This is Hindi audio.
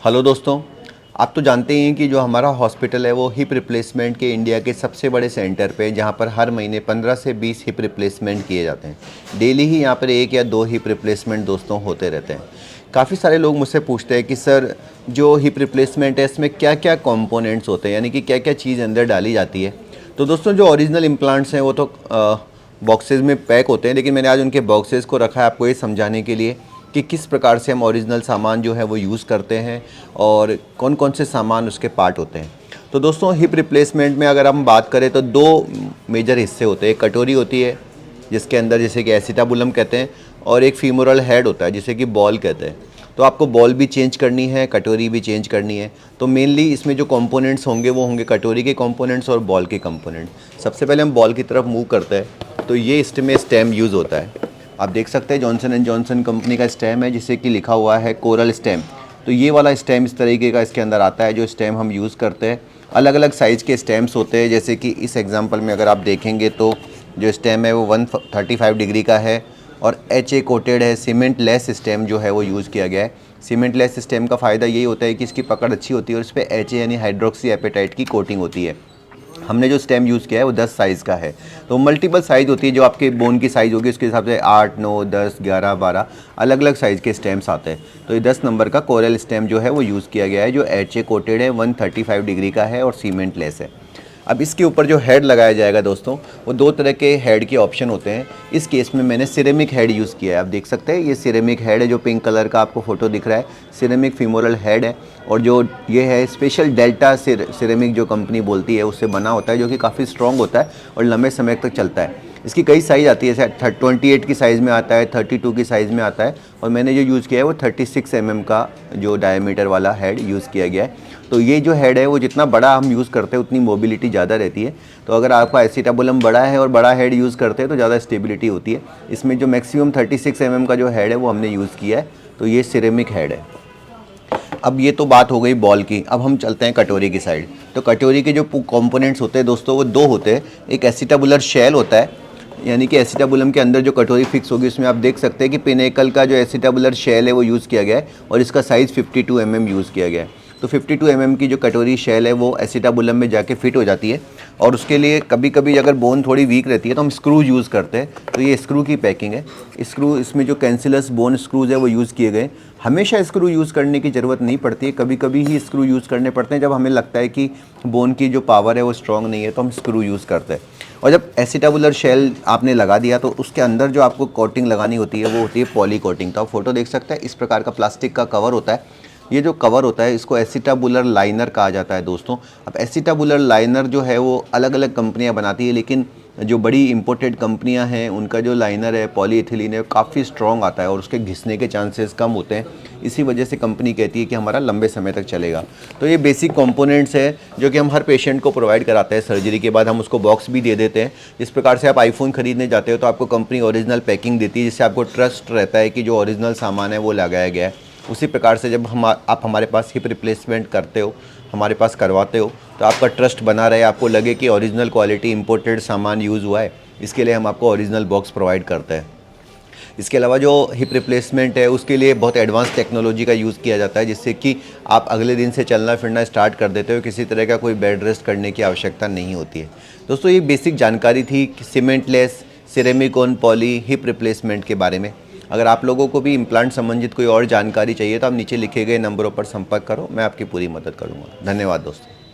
हेलो दोस्तों, आप तो जानते ही हैं कि जो हमारा हॉस्पिटल है वो हिप रिप्लेसमेंट के इंडिया के सबसे बड़े सेंटर पे, जहाँ पर हर महीने 15 से 20 हिप रिप्लेसमेंट किए जाते हैं। डेली ही यहाँ पर 1 या 2 हिप रिप्लेसमेंट दोस्तों होते रहते हैं। काफ़ी सारे लोग मुझसे पूछते हैं कि सर जो हिप रिप्लेसमेंट है इसमें क्या क्या कंपोनेंट्स होते हैं, यानी कि क्या क्या चीज़ अंदर डाली जाती है। तो दोस्तों जो ओरिजिनल इम्प्लांट्स हैं वो तो बॉक्सेस में पैक होते हैं, लेकिन मैंने आज उनके बॉक्सेस को रखा है आपको ये समझाने के लिए कि किस प्रकार से हम ओरिजिनल सामान जो है वो यूज़ करते हैं और कौन कौन से सामान उसके पार्ट होते हैं। तो दोस्तों हिप रिप्लेसमेंट में अगर हम बात करें तो 2 मेजर हिस्से होते हैं। एक कटोरी होती है जिसके अंदर जैसे कि एसिटाबुलम कहते हैं, और एक फीमोरल हेड होता है जिसे कि बॉल कहते हैं। तो आपको बॉल भी चेंज करनी है, कटोरी भी चेंज करनी है। तो मेनली इसमें जो कंपोनेंट्स होंगे वो होंगे कटोरी के कंपोनेंट्स और बॉल के कंपोनेंट। सबसे पहले हम बॉल की तरफ मूव करते हैं तो ये इसमें स्टेम यूज़ होता है। आप देख सकते हैं जॉनसन एंड जॉनसन कंपनी का स्टेम है जिसे कि लिखा हुआ है कोरल स्टेम। तो ये वाला स्टेम इस तरीके का इसके अंदर आता है जो स्टेम हम यूज़ करते हैं। अलग अलग साइज़ के स्टेम्स होते हैं, जैसे कि इस एग्जांपल में अगर आप देखेंगे तो जो स्टेम है वो 135 डिग्री का है और HA कोटेड है। सीमेंट लेस स्टेम जो है वो यूज़ किया गया है। सीमेंट लेस स्टेम का फ़ायदा यही होता है कि इसकी पकड़ अच्छी होती है और इस पर HA यानी हाइड्रोक्सी एपेटाइट की कोटिंग होती है। हमने जो स्टेम यूज़ किया है वो 10 साइज़ का है। तो मल्टीपल साइज़ होती है, जो आपके बोन की साइज़ होगी उसके हिसाब से 8, 9, 10, 11, 12 अलग अलग साइज़ के स्टेम्स आते हैं। तो ये 10 नंबर का कोरल स्टेम जो है वो यूज़ किया गया है, जो HA कोटेड है, 135 डिग्री का है और सीमेंट लेस है। अब इसके ऊपर जो हेड लगाया जाएगा दोस्तों, वो 2 तरह के हेड के ऑप्शन होते हैं। इस केस में मैंने सिरेमिक हेड यूज़ किया है। आप देख सकते हैं ये सिरेमिक हेड है, जो पिंक कलर का आपको फोटो दिख रहा है, सिरेमिक फीमोरल हेड है। और जो ये है स्पेशल डेल्टा सिरेमिक जो कंपनी बोलती है उससे बना होता है, जो कि काफ़ी स्ट्रॉन्ग होता है और लंबे समय तक चलता है। इसकी कई साइज़ आती है, जैसे 28 की साइज़ में आता है, 32 की साइज़ में आता है, और मैंने जो यूज़ किया है वो 36 mm का जो डायमीटर वाला हेड यूज़ किया गया है। तो ये जो हेड है वो जितना बड़ा हम यूज़ करते हैं उतनी मोबिलिटी ज़्यादा रहती है। तो अगर आपका एसिटाबुलम बड़ा है और बड़ा हेड यूज़ करते हैं तो ज़्यादा स्टेबिलिटी होती है। इसमें जो मैक्सिमम 36 mm का जो हेड है वो हमने यूज़ किया है। तो ये सिरेमिक हेड है। अब ये तो बात हो गई बॉल की। अब हम चलते हैं कटोरी की साइड। तो कटोरी के जो कंपोनेंट्स होते हैं दोस्तों वो 2 होते हैं। एक एसिटाबुलर शेल होता है, यानी कि एसिटाबुलम के अंदर जो कटोरी फिक्स होगी उसमें आप देख सकते हैं कि पिनेकल का जो एसिटाबुलर शेल है वो यूज़ किया गया है और इसका साइज़ 52 mm यूज़ किया गया है। तो 52 mm की जो कटोरी शेल है वो एसिटाबुलम में जाके फिट हो जाती है। और उसके लिए कभी कभी अगर बोन थोड़ी वीक रहती है तो हम स्क्रू यूज़ करते हैं। तो ये स्क्रू की पैकिंग है। स्क्रू इसमें जो कैंसिलस बोन स्क्रूज है वो यूज़ किए गए। हमेशा स्क्रू यूज़ करने की ज़रूरत नहीं पड़ती है, कभी कभी ही स्क्रू यूज़ करने पड़ते हैं। जब हमें लगता है कि बोन की जो पावर है वो स्ट्रॉन्ग नहीं है तो हम स्क्रू यूज़ करते हैं। और जब एसिटाबुलर शेल आपने लगा दिया तो उसके अंदर जो आपको कोटिंग लगानी होती है वो होती है पॉली कोटिंग। तो आप फोटो देख सकते हैं, इस प्रकार का प्लास्टिक का कवर होता है। ये जो कवर होता है इसको एसिटाबुलर लाइनर कहा जाता है दोस्तों। अब एसिटाबुलर लाइनर जो है वो अलग अलग कंपनियां बनाती है, लेकिन जो बड़ी इंपोर्टेड कंपनियां हैं उनका जो लाइनर है पॉलीइथिलीन है काफ़ी स्ट्रॉन्ग आता है और उसके घिसने के चांसेस कम होते हैं। इसी वजह से कंपनी कहती है कि हमारा लंबे समय तक चलेगा। तो ये बेसिक कंपोनेंट्स है जो कि हम हर पेशेंट को प्रोवाइड कराते हैं। सर्जरी के बाद हम उसको बॉक्स भी दे देते हैं। जिस प्रकार से आप आईफोन खरीदने जाते हो तो आपको कंपनी ओरिजिनल पैकिंग देती है, जिससे आपको ट्रस्ट रहता है कि जो ओरिजिनल सामान है वो लगाया गया है। उसी प्रकार से जब आप हमारे पास हिप रिप्लेसमेंट करते हो, हमारे पास करवाते हो, तो आपका ट्रस्ट बना रहे, आपको लगे कि ओरिजिनल क्वालिटी इंपोर्टेड सामान यूज़ हुआ है, इसके लिए हम आपको ओरिजिनल बॉक्स प्रोवाइड करते हैं। इसके अलावा जो हिप रिप्लेसमेंट है उसके लिए बहुत एडवांस टेक्नोलॉजी का यूज़ किया जाता है, जिससे कि आप अगले दिन से चलना फिरना स्टार्ट कर देते हो। किसी तरह का कोई बेड रेस्ट करने की आवश्यकता नहीं होती है। दोस्तों ये बेसिक जानकारी थी cementless ceramic on poly hip replacement के बारे में। अगर आप लोगों को भी इम्प्लांट संबंधित कोई और जानकारी चाहिए तो आप नीचे लिखे गए नंबरों पर संपर्क करो, मैं आपकी पूरी मदद करूँगा। धन्यवाद दोस्तों।